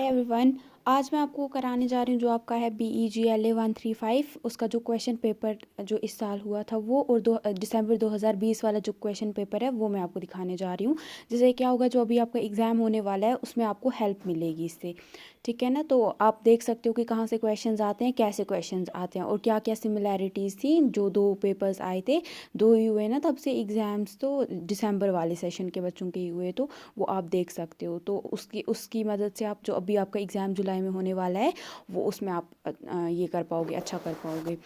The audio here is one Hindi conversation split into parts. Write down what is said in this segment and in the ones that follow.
Hi everyone. आज मैं आपको कराने जा रही हूँ जो आपका है BEGLA 135 उसका जो क्वेश्चन पेपर जो इस साल हुआ था वो और दिसंबर 2020 वाला जो क्वेश्चन पेपर है वो मैं आपको दिखाने जा रही हूँ। जिससे क्या होगा, जो अभी आपका एग्ज़ाम होने वाला है उसमें आपको हेल्प मिलेगी इससे। ठीक है ना। तो आप देख सकते हो कि कहाँ से क्वेश्चंस आते हैं, कैसे क्वेश्चंस आते हैं और क्या क्या सिमिलैरिटीज़ थी। जो दो पेपर्स आए थे, दो ही हुए ना तब से एग्ज़ाम्स, तो दिसंबर वाले सेशन के बच्चों के ही हुए, तो वो आप देख सकते हो। तो उसकी उसकी मदद से आप जो अभी आपका एग्ज़ाम जुलाई में होने वाला है वो उसमें आप ये कर पाओगे, अच्छा कर पाओगे।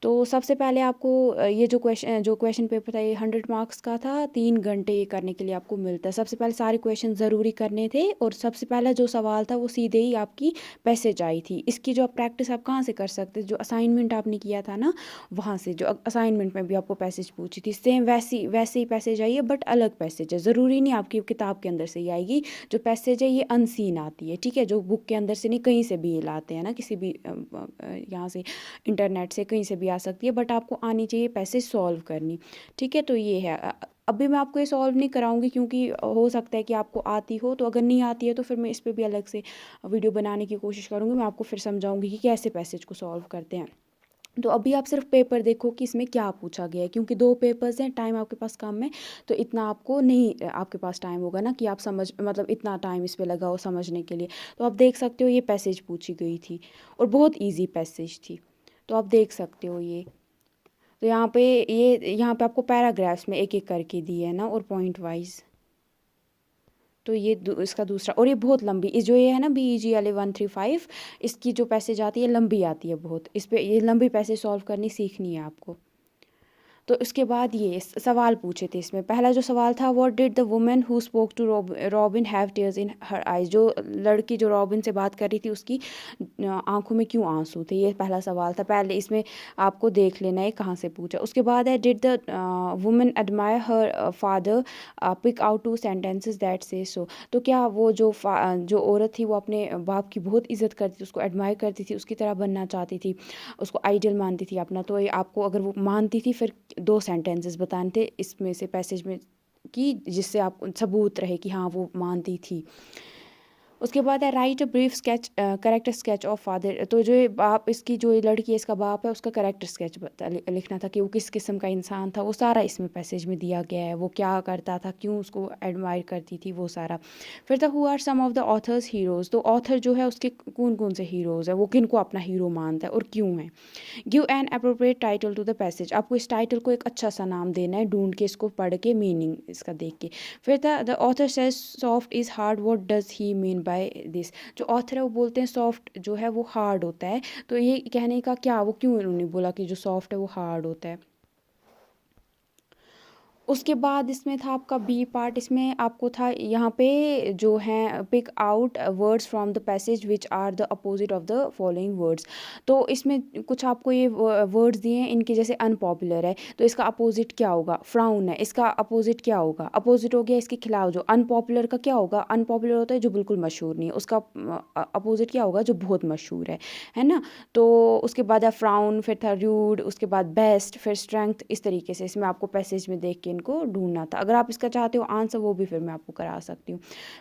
तो सबसे पहले आपको ये जो क्वेश्चन पेपर था ये 100 मार्क्स का था। 3 घंटे ये करने के लिए आपको मिलता है। सबसे पहले सारे क्वेश्चन ज़रूरी करने थे और सबसे पहला जो सवाल था वो सीधे ही आपकी पैसेज आई थी। इसकी जो आप प्रैक्टिस आप कहाँ से कर सकते, जो असाइनमेंट आपने किया था ना वहाँ से, जो असाइनमेंट में भी आपको पैसेज पूछी थी सेम वैसे ही पैसेज आई है, बट अलग पैसेज है। ज़रूरी नहीं आपकी किताब के अंदर से ही आएगी। जो पैसेज है ये अनसीन आती है, ठीक है, जो बुक के अंदर से नहीं, कहीं से भी ये लाते हैं ना, किसी भी यहाँ से इंटरनेट से कहीं से भी आ सकती है, बट आपको आनी चाहिए पैसेज सॉल्व करनी। ठीक है, तो ये है। अभी मैं आपको ये सॉल्व नहीं कराऊंगी क्योंकि हो सकता है कि आपको आती हो, तो अगर नहीं आती है तो फिर मैं इस पर भी अलग से वीडियो बनाने की कोशिश करूँगी। मैं आपको फिर समझाऊंगी कि कैसे पैसेज को सॉल्व करते हैं। तो अभी आप सिर्फ पेपर देखो कि इसमें क्या पूछा गया है, क्योंकि दो पेपर्स हैं, टाइम आपके पास कम है, तो इतना आपको नहीं आपके पास टाइम होगा ना कि आप समझ, मतलब इतना टाइम इस पे लगाओ समझने के लिए। तो आप देख सकते हो ये पैसेज पूछी गई थी और बहुत इजी पैसेज थी। तो आप देख सकते हो ये। तो यहाँ पे आपको पैराग्राफ्स में एक एक करके दिए है ना, और पॉइंट वाइज। तो ये इसका दूसरा, और ये बहुत लंबी, इस जो ये है ना BEGLA 135, इसकी जो पैसेज आती है लंबी आती है बहुत। इस पे ये लंबी पैसेज सॉल्व करनी सीखनी है आपको। तो उसके बाद ये सवाल पूछे थे इसमें। पहला जो सवाल था, what did the woman who spoke to Robin have tears in her eyes. जो लड़की जो रॉबिन से बात कर रही थी उसकी आंखों में क्यों आंसू थे, ये पहला सवाल था। पहले इसमें आपको देख लेना है कहाँ से पूछा। उसके बाद है, did the woman admire her father, pick out 2 sentences that say so. तो क्या वो जो औरत थी वो अपने बाप की बहुत इज्जत करती थी, उसको एडमायर करती थी, उसकी तरह बनना चाहती थी, उसको आइडियल मानती थी अपना। तो ये आपको, अगर वो मानती थी, फिर 2 सेंटेंसेस बताने थे इसमें से पैसेज में, कि जिससे आप सबूत रहे कि हाँ वो मानती थी। उसके बाद है, right a brief sketch character sketch of father. तो जो ये बाप, इसकी जो ये लड़की है इसका बाप है, उसका करेक्टर स्केच लिखना था कि वो किस किस्म का इंसान था। वो सारा इसमें पैसेज में दिया गया है। वो क्या करता था, क्यों उसको एडमायर करती थी, वो सारा। फिर था, who are some of the authors heroes. तो ऑथर जो है उसके कौन कौन से हीरोज़ है, वो किन को अपना हीरो मानता है और क्यों है। Give an appropriate title to the passage. आपको इस टाइटल को एक अच्छा सा नाम देना है, ढूंढ के इसको पढ़ के मीनिंग इसका देख के। फिर था, the author says soft is hard, what does he mean by this. जो ऑथर है वो बोलते हैं सॉफ्ट जो है वो हार्ड होता है। तो ये कहने का क्या, वो क्यों उन्होंने बोला कि जो सॉफ्ट है वो हार्ड होता है। उसके बाद इसमें था आपका बी पार्ट। इसमें आपको था यहाँ पे जो है, pick out words from the passage which are the opposite of the following words. तो इसमें कुछ आपको ये वर्ड्स दिए हैं, इनके जैसे अनपॉपुलर है तो इसका अपोजिट क्या होगा, फ्राउन है, इसका अपोजिट क्या होगा, अपोजिट हो गया इसके खिलाफ। जो अनपॉपुलर का क्या होगा, अनपॉपुलर होता है जो बिल्कुल मशहूर नहीं है, उसका अपोजिट क्या होगा, जो बहुत मशहूर है ना। तो उसके बाद है फ्राउन, फिर था रूड, उसके बाद बेस्ट, फिर स्ट्रेंथ। इस तरीके से इसमें आपको पैसेज में देख के इनको ढूंढना था। अगर आप इसका चाहते हो आंसर, वो भी फिर मैं आपको करा सकती हूँ।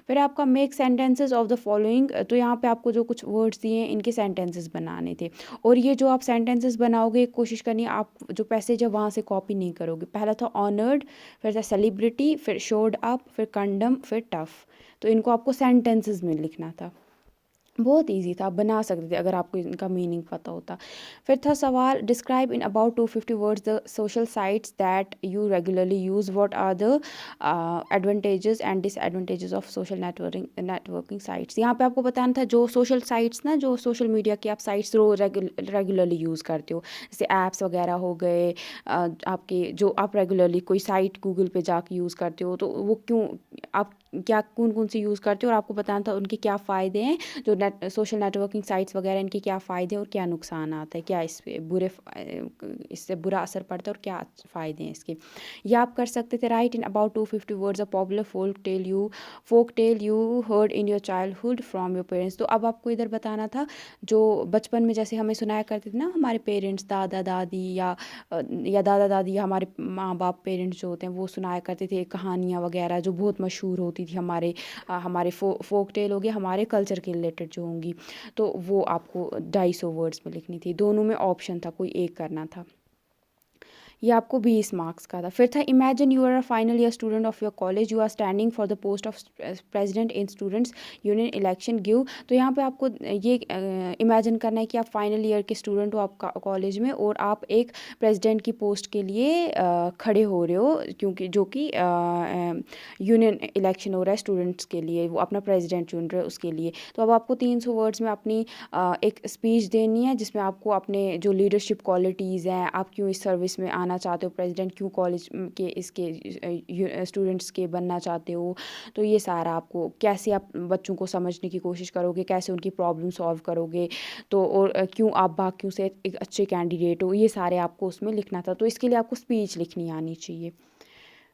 फिर आपका make sentences of the following. तो यहाँ पे आपको जो कुछ वर्ड्स दिए हैं इनके सेंटेंसेस बनाने थे। और ये जो आप सेंटेंसेस बनाओगे, कोशिश करनी है आप जो पैसेज है वहाँ से कॉपी नहीं करोगे। पहला था ऑनर्ड, फिर था सेलिब्रिटी, फिर शोड अप, फिर कंडम, फिर टफ। तो इनको आपको सेंटेंसेस में लिखना था। बहुत इजी था, आप बना सकते थे अगर आपको इनका मीनिंग पता होता। फिर था सवाल, describe in about 250 words the social sites that you regularly use, what are the advantages and disadvantages of social networking sites. यहाँ पे आपको बताना था जो सोशल साइट्स ना, जो सोशल मीडिया की आप साइट्स रेगुलरली यूज़ करते हो, जैसे ऐप्स वगैरह हो गए, आपके जो आप रेगुलरली कोई साइट गूगल पे जाके यूज़ करते हो, तो वो क्यों, आप क्या कौन कौन सी यूज़ करते हो, और आपको बताना था उनके क्या फ़ायदे हैं। जो सोशल नेटवर्किंग साइट्स वगैरह, इनके क्या फ़ायदे और क्या नुकसान आता है, क्या इससे बुरा असर पड़ता है और क्या फ़ायदे हैं इसके। ये आप कर सकते थे। Write in about 250 words a popular folk tale you heard in your childhood from your parents. तो अब आपको इधर बताना था जो बचपन में जैसे हमें सुनाया करते थे ना हमारे पेरेंट्स, दादा दादी या हमारे माँ बाप पेरेंट्स जो होते हैं वो सुनाया करते थे कहानियाँ वगैरह जो बहुत मशहूर होती होती थी हमारे फोक टेल हो गया, हमारे कल्चर के रिलेटेड जो होंगी, तो वो आपको 250 वर्ड्स में लिखनी थी। दोनों में ऑप्शन था, कोई एक करना था। ये आपको 20 मार्क्स का था। फिर था imagine you are a final year student of your college, you are standing for the post of president in students union election give. तो यहाँ पे आपको ये इमेजिन करना है कि आप फाइनल ईयर के स्टूडेंट हो आप कॉलेज में, और आप एक प्रेसिडेंट की पोस्ट के लिए खड़े हो रहे हो, क्योंकि जो कि यूनियन इलेक्शन हो रहा है स्टूडेंट्स के लिए, वो अपना प्रेसिडेंट चुन रहे हैं उसके लिए। तो अब आपको 300 वर्ड्स में अपनी एक स्पीच देनी है, जिसमें आपको अपने जो लीडरशिप क्वालिटीज़ हैं, आप क्यों इस सर्विस में आना चाहते हो, प्रेसिडेंट क्यों कॉलेज के इसके स्टूडेंट्स के बनना चाहते हो, तो ये सारा आपको कैसे आप बच्चों को समझने की कोशिश करोगे, कैसे उनकी प्रॉब्लम सॉल्व करोगे, तो और क्यों आप बाकियों से एक अच्छे कैंडिडेट हो, ये सारे आपको उसमें लिखना था। तो इसके लिए आपको स्पीच लिखनी आनी चाहिए।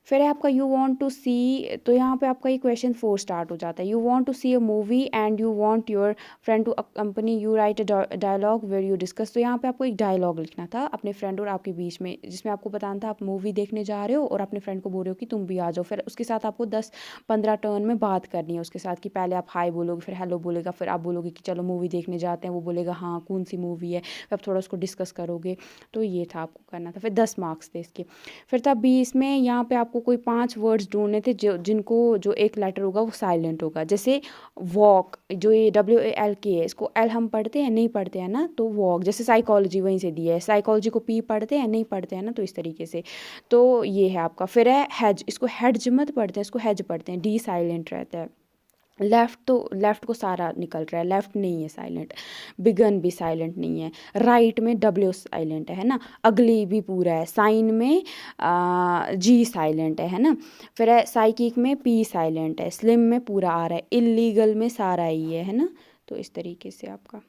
फिर है आपका यू वांट टू सी, तो यहाँ पे आपका ये क्वेश्चन 4 स्टार्ट हो जाता है। You want to see a movie and you want your friend to accompany you, write a dialogue where you discuss. तो यहाँ पे आपको एक डायलॉग लिखना था अपने फ्रेंड और आपके बीच में, जिसमें आपको बताना था आप मूवी देखने जा रहे हो और अपने फ्रेंड को बोल रहे हो कि तुम भी आ जाओ। फिर उसके साथ आपको 10-15 टर्न में बात करनी है उसके साथ, कि पहले आप हाई बोलोगे, फिर हेलो बोलेगा, फिर आप बोलोगे कि चलो मूवी देखने जाते हैं, वो बोलेगा हाँ कौन सी मूवी है, फिर आप थोड़ा उसको डिस्कस करोगे। तो ये था आपको करना था। फिर 10 मार्क्स थे इसके। फिर था 20 में, यहाँ पे आपको कोई 5 वर्ड्स ढूंढने थे जो एक लेटर होगा वो साइलेंट होगा। जैसे वॉक, जो ये WALK है, इसको एल हम पढ़ते हैं नहीं पढ़ते हैं ना, तो वॉक। जैसे साइकोलॉजी वहीं से दी है, साइकोलॉजी को P पढ़ते हैं नहीं पढ़ते हैं ना, तो इस तरीके से। तो ये है आपका। फिर है हैज, इसको हेड्ज मत पढ़ते हैं, इसको हैज पढ़ते हैं, D साइलेंट रहता है। लेफ़्ट, तो लेफ़्ट को सारा निकल रहा है, लेफ़्ट नहीं है साइलेंट। बिगन भी साइलेंट नहीं है। राइट में W साइलेंट है ना। अगली भी पूरा है। साइन में G साइलेंट है ना। फिर है साइकिक में P साइलेंट है। स्लिम में पूरा आ रहा है। इलीगल में सारा ही है ना। तो इस तरीके से आपका।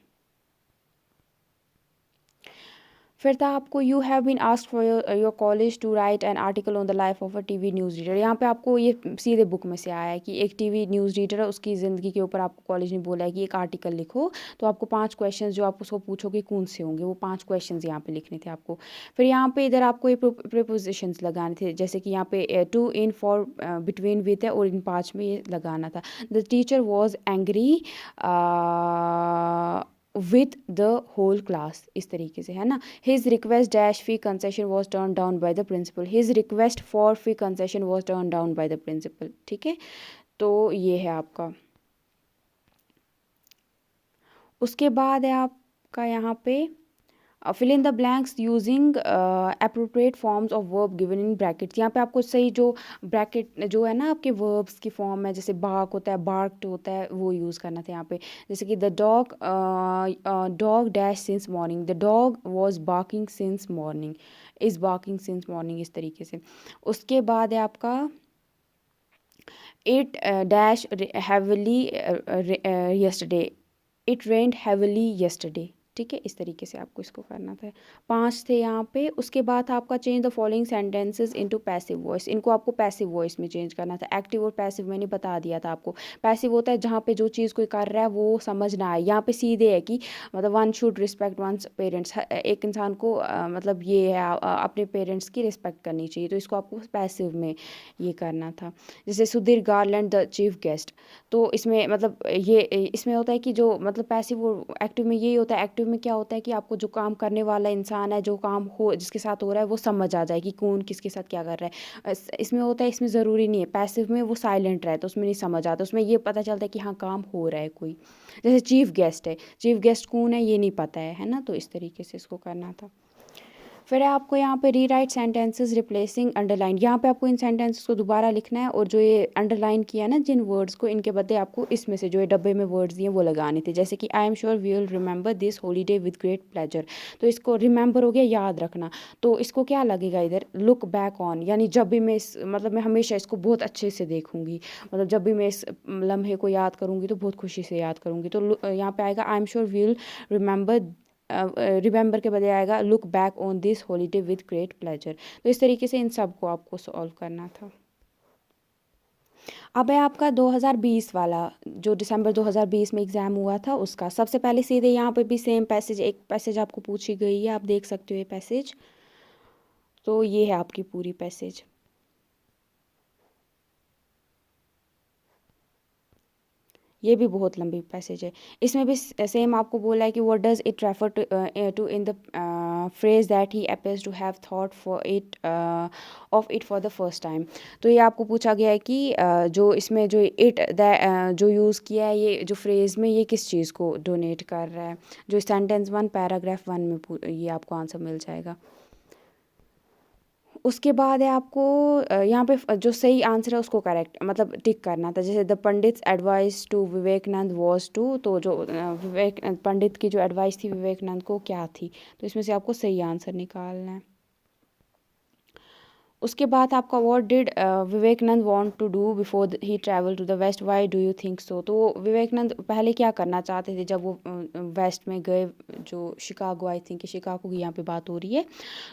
फिर था आपको you have been asked for your college to write an article on the life of a TV news reader. यहाँ पे आपको ये सीधे बुक में से आया है कि एक टीवी न्यूज़ रीडर है, उसकी ज़िंदगी के ऊपर आपको कॉलेज ने बोला है कि एक आर्टिकल लिखो। तो आपको 5 क्वेश्चन जो आप उसको पूछोगे कौन से होंगे, वो 5 क्वेश्चन यहाँ पे लिखने थे आपको। फिर यहाँ पे इधर आपको ये प्रीपोजिशंस लगाने थे, जैसे कि यहाँ पे to, in, for, between, with है, और इन 5 में ये लगाना था। The teacher was angry with the whole class, इस तरीके से है ना। His request dash fee concession was turn down by the principal. His request for fee concession was turn down by the principal. ठीक है, तो ये है आपका। उसके बाद है आपका यहाँ पे fill in the blanks using appropriate forms of verb given in brackets. यहाँ पे आपको सही जो ब्रैकेट जो है ना आपके वर्ब्स की फॉर्म है, जैसे बार्क होता है, बार्क्ड होता है, वो यूज़ करना था यहाँ पे। जैसे कि the dog dash since morning, the dog was barking since morning, is barking since morning, इस तरीके से। उसके बाद है आपका it dash heavily yesterday, it rained heavily yesterday. ठीक है, इस तरीके से आपको इसको करना था। 5 थे यहाँ पे। उसके बाद आपका change the following sentences into passive voice. इनको आपको पैसिव वॉइस में चेंज करना था। एक्टिव और पैसिव मैंने बता दिया था आपको। पैसिव होता है जहाँ पे जो चीज़ कोई कर रहा है वो समझ ना आए। यहाँ पे सीधे है कि मतलब one should respect one's parents, एक इंसान को मतलब ये है अपने पेरेंट्स की रिस्पेक्ट करनी चाहिए, तो इसको आपको पैसिव में ये करना था। जैसे Sudhir garland the chief guest, तो इसमें मतलब ये इसमें होता है कि जो मतलब पैसिव और एक्टिव में यही होता है। एक्टिव में क्या होता है कि आपको जो काम करने वाला इंसान है, जो काम हो जिसके साथ हो रहा है, वो समझ आ जाए कि कौन किसके साथ क्या कर रहा है। इसमें होता है, इसमें ज़रूरी नहीं है। पैसिव में वो साइलेंट रहता है, उसमें नहीं समझ आता, उसमें ये पता चलता है कि हाँ काम हो रहा है कोई। जैसे चीफ गेस्ट है, चीफ गेस्ट कौन है ये नहीं पता है ना, तो इस तरीके से इसको करना था। फिर आपको यहाँ पे रीराइट सेंटेंसेस रिप्लेसिंग अंडरलाइन। यहाँ पे आपको इन सेंटेंसेस को दोबारा लिखना है, और जो ये अंडरलाइन किया ना जिन वर्ड्स को, इनके बदले आपको इसमें से जो ये डब्बे में वर्ड्स दिए वो लगाने थे। जैसे कि I am sure we will remember this holiday with great pleasure. तो इसको रिमेंबर हो गया, याद रखना। तो इसको क्या लगेगा इधर, लुक बैक ऑन, यानी जब भी मैं मतलब मैं हमेशा इसको बहुत अच्छे से देखूंगी, मतलब जब भी मैं इस लम्हे को याद करूँगी तो बहुत खुशी से याद करूँगी। तो यहाँ पे आएगा I am sure we will remember, remember के बजाय आएगा look back on this holiday with great pleasure. तो इस तरीके से इन सब को आपको सॉल्व करना था। अब है आपका 2020 वाला, जो दिसंबर 2020 में एग्ज़ाम हुआ था उसका। सबसे पहले सीधे यहाँ पे भी सेम पैसेज, एक पैसेज आपको पूछी गई है, आप देख सकते हो ये पैसेज। तो ये है आपकी पूरी पैसेज। ये भी बहुत लंबी पैसेज है। इसमें भी सेम आपको बोला है कि what does it refer to in the phrase that he appears to have thought for it of it for the first time. तो ये आपको पूछा गया है कि जो इसमें जो इट जो यूज़ किया है, ये जो फ्रेज़ में, ये किस चीज़ को डोनेट कर रहा है। जो सेंटेंस 1 पैराग्राफ 1 में ये आपको आंसर मिल जाएगा। उसके बाद है आपको यहाँ पे जो सही आंसर है उसको करेक्ट मतलब टिक करना था। जैसे the pandit's advice to Vivekananda was to, तो जो विवेक पंडित की जो एडवाइस थी विवेकानंद को क्या थी, तो इसमें से आपको सही आंसर निकालना है। उसके बाद आपका what did Vivekananda want to do before he travel to the west, why do you think so. तो विवेकानंद पहले क्या करना चाहते थे जब वो वेस्ट में गए, जो शिकागो, आई थिंक शिकागो की यहाँ पे बात हो रही है,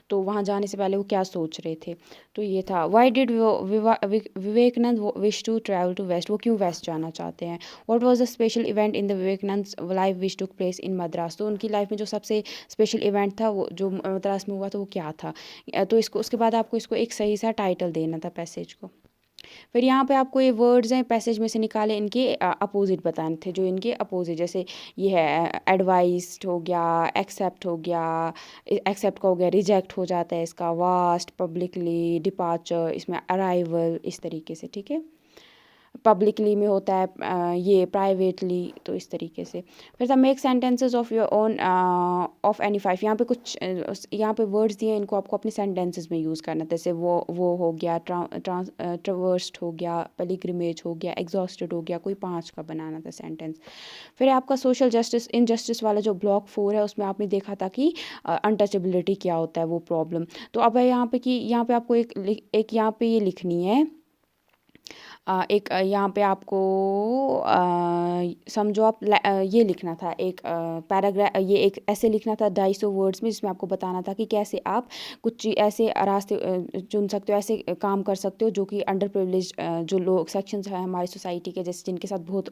तो वहाँ जाने से पहले वो क्या सोच रहे थे। तो ये था why did Vivekananda wish to travel to west, वो क्यों वेस्ट जाना चाहते हैं। What was the special event in the Vivekananda life which took place in Madras, तो उनकी लाइफ में जो सबसे स्पेशल इवेंट था वो जो मद्रास में हुआ था वो क्या था। तो इसको उसके बाद आपको इसको एक सही सा टाइटल देना था पैसेज को। फिर यहाँ पे आपको ये वर्ड्स हैं पैसेज में से निकाले, इनके अपोजिट बताने थे, जो इनके अपोजिट, जैसे ये है एडवाइस्ड हो गया, एक्सेप्ट हो गया, एक्सेप्ट का हो गया रिजेक्ट हो जाता है इसका, वास्ट, पब्लिकली, डिपार्चर, इसमें अराइवल, इस तरीके से, ठीक है। पब्लिकली में होता है ये प्राइवेटली, तो इस तरीके से। फिर था make sentences of your own of any 5, यहाँ पे कुछ यहाँ पे वर्ड्स दिए, इनको आपको अपने सेंटेंसेस में यूज़ करना था। जैसे वो हो गया, ट्रावर्स्ड हो गया, पेलिग्रिमेज हो गया, एग्जॉस्टेड हो गया, कोई 5 का बनाना था सेंटेंस। फिर आपका सोशल जस्टिस इनजस्टिस वाला जो ब्लॉक 4 है, उसमें आपने देखा था कि अनटचेबिलिटी क्या होता है, वो प्रॉब्लम। तो अब है यहाँ पे कि यहाँ पे आपको एक यहाँ पे ये लिखनी है, एक यहाँ पे आपको समझो आप ये लिखना था एक पैराग्राफ, ये एक ऐसे लिखना था 250 वर्ड्स में, जिसमें आपको बताना था कि कैसे आप कुछ ऐसे रास्ते चुन सकते हो, ऐसे काम कर सकते हो जो कि अंडर प्रिविलेज जो लोग सेक्शंस हैं हमारी सोसाइटी के, जैसे जिनके साथ बहुत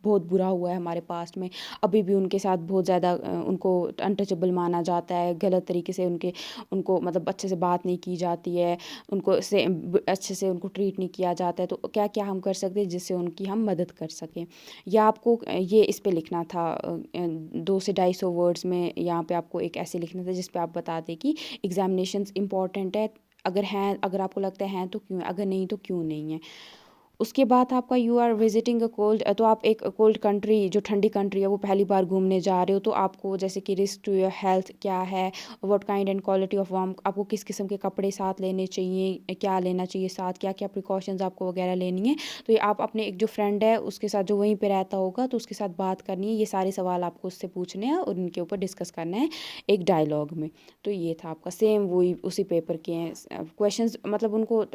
बहुत बुरा हुआ है हमारे पास्ट में, अभी भी उनके साथ बहुत ज़्यादा उनको अनटचेबल माना जाता है, गलत तरीके से उनको मतलब अच्छे से बात नहीं की जाती है, उनको से अच्छे से उनको ट्रीट नहीं किया जाता है। तो क्या क्या हम कर सकते हैं जिससे उनकी हम मदद कर सकें। या आपको ये इस पे लिखना था 2 से 250 वर्ड्स में, यहाँ पे आपको एक ऐसे लिखना था जिस पे आप बता दें कि एग्जामिनेशंस इंपॉर्टेंट है, अगर आपको लगता है तो क्यों, अगर नहीं तो क्यों नहीं है। उसके बाद आपका you are visiting a cold, तो आप एक कोल्ड कंट्री, जो ठंडी कंट्री है, वो पहली बार घूमने जा रहे हो, तो आपको जैसे कि रिस्क टू योर हेल्थ क्या है, what kind and quality of warm, आपको किस किस्म के कपड़े साथ लेने चाहिए, क्या लेना चाहिए साथ, क्या क्या प्रिकॉशंस आपको वगैरह लेनी है। तो ये आप अपने एक जो फ्रेंड है उसके साथ, जो वहीं पर रहता होगा, तो उसके साथ बात करनी है, ये सारे सवाल आपको उससे पूछने हैं और इनके ऊपर डिस्कस करना है एक डायलॉग में। तो ये था आपका सेम वही उसी पेपर के हैं क्वेश्चंस, मतलब उनको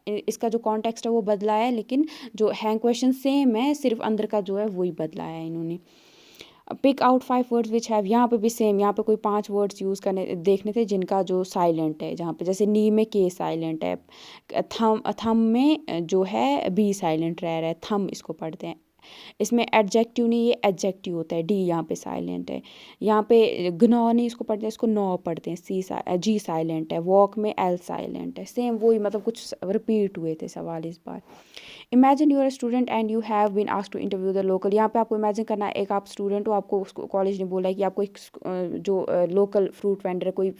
इसका जो कॉन्टेक्स्ट है वो बदला है, लेकिन जो है क्वेश्चन सेम है, सिर्फ अंदर का जो है वही बदला है इन्होंने। Pick out 5 words which have, यहाँ पे भी सेम, यहाँ पे कोई 5 वर्ड्स यूज़ करने देखने थे जिनका जो साइलेंट है, जहाँ पे जैसे नी में के साइलेंट है, थम में जो है बी साइलेंट रह रहा है, थम इसको पढ़ते हैं। इसमें एडजेक्टिव नहीं, ये एडजेक्टिव होता है, डी यहाँ पे साइलेंट है। यहाँ पे ग्नॉ नहीं इसको पढ़ते हैं, इसको नॉ पढ़ते हैं, जी साइलेंट है। वॉक में एल साइलेंट है। सेम वही, मतलब कुछ रिपीट हुए थे सवाल इस बार। Imagine you're student and you have been asked to interview the local, यहाँ पे आपको इमेजिन करना है एक आप स्टूडेंट हो, आपको कॉलेज ने बोला है कि आपको एक जो लोकल फ्रूट वेंडर है, कोई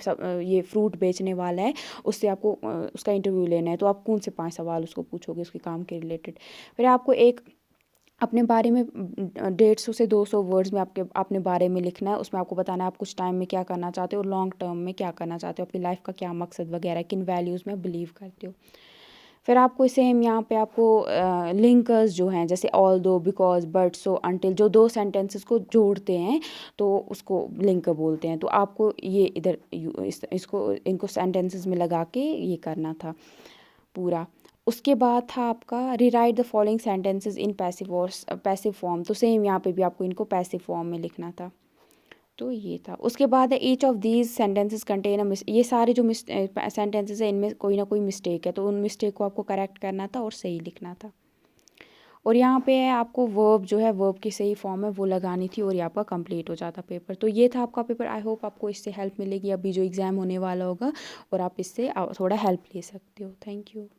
ये फ्रूट बेचने वाला है, उससे आपको उसका इंटरव्यू लेना है। तो आप कौन से 5 सवाल उसको पूछोगे उसके काम के रिलेटेड। फिर आपको एक अपने बारे में 150 से 200 वर्ड्स में अपने बारे में लिखना है। उसमें आपको बताना है आप कुछ टाइम में क्या करना चाहते हो और लॉन्ग टर्म में क्या करना चाहते हो, अपनी लाइफ का क्या मकसद वगैरह, किन वैल्यूज़ में बिलीव करते हो। फिर आपको सेम यहाँ पे आपको लिंकर्स जो हैं, जैसे ऑल दो, बिकॉज, बट, सो, अनटिल, जो 2 सेंटेंसेस को जोड़ते हैं तो उसको लिंकर बोलते हैं। तो आपको ये इधर इनको सेंटेंसेस में लगा के ये करना था पूरा। उसके बाद था आपका rewrite the following sentences in passive form, तो सेम यहाँ पे भी आपको इनको पैसिव फॉर्म में लिखना था। तो ये था। उसके बाद है each of these sentences contain a, ये सारे जो सेंटेंसेस हैं इनमें कोई ना कोई मिस्टेक है, तो उन मिस्टेक को आपको करेक्ट करना था और सही लिखना था। और यहाँ पे है आपको वर्ब जो है, वर्ब की सही फॉर्म है वो लगानी थी और ये आपका कंप्लीट हो जाता पेपर। तो ये था आपका पेपर। आई होप आपको इससे हेल्प मिलेगी अभी जो एग्ज़ाम होने वाला होगा, और आप इससे थोड़ा हेल्प ले सकते हो। Thank you.